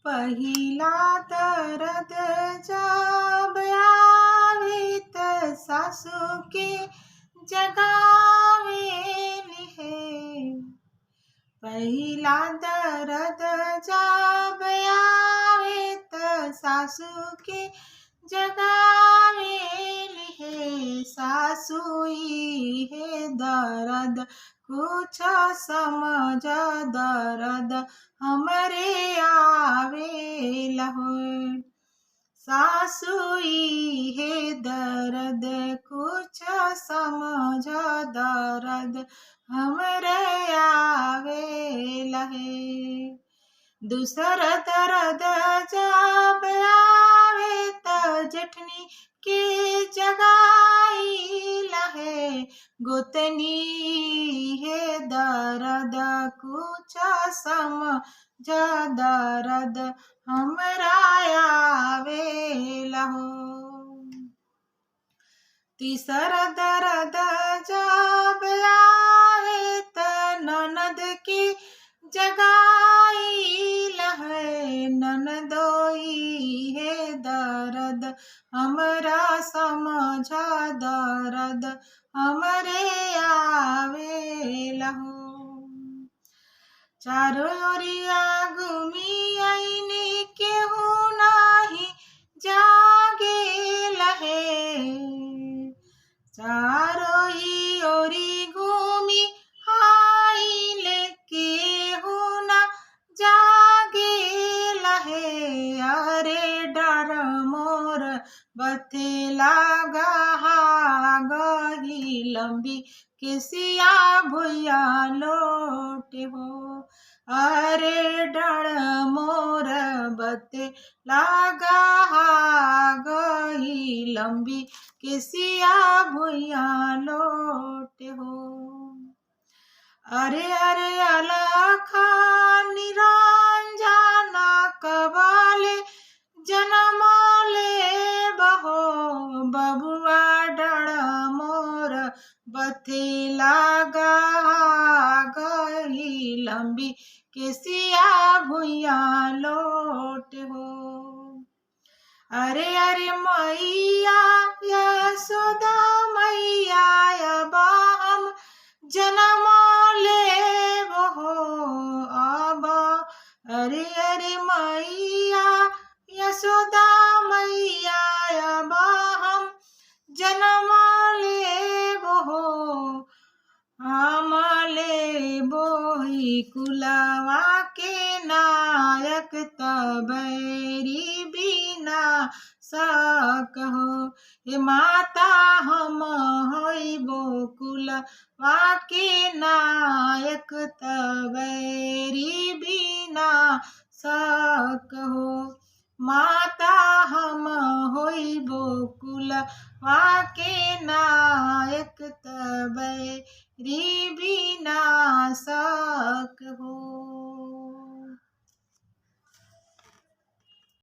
पहिला दर्द जब आवे त सासू के जगावेली है। पहिला दर्द जब आवे त सासू के जगावेली है। सासुई है दर्द कुछ समझ दर्द हमरे आवेला हो। सासुई है दर्द कुछ समझ दर्द हमरे आवेला है। दूसरा दर्द जब आवे त जेठनी के जगाईला है। गोतनी है दर्द कुछ समझ दर्द हमरा आवेला हो। तीसरा दर्द जब आवे त ननद के जगाईला है। ननदोई है दर्द हमरा समझ दर्द हमरे आवेला हो। चारों ओरिया घूमी आईनी केहू नाही जागेला है। चारों ही ओरी घूमी आइले केहू ना जागेला है। अरे डर मोर बथेला गही लंबी केसिया भुइया लोटे हो। अरे डर मोर बथेला गही लंबी केसिया भुइया लोटे हो। अरे अरे अलखा निरंजना कबाले जन्म ले बहो। बबुआ डर मोर बथेला गही लंबी केसिया भुइया लोटे हो। अरे अरे मैया यशोदा मैया अब हम जन्म लेब हो अब। अरे अरे मैया यशोदा मैया अब हम जन्म लेब हो। हम लेबो ही कुलवा के नायक तबैरी बिना सकहो। हे माता हम होइबो कुलवा के नायक तबैरी बिना सकहो। माता हम होइबो कुलवा के नायक तबैरी बिना सकहो।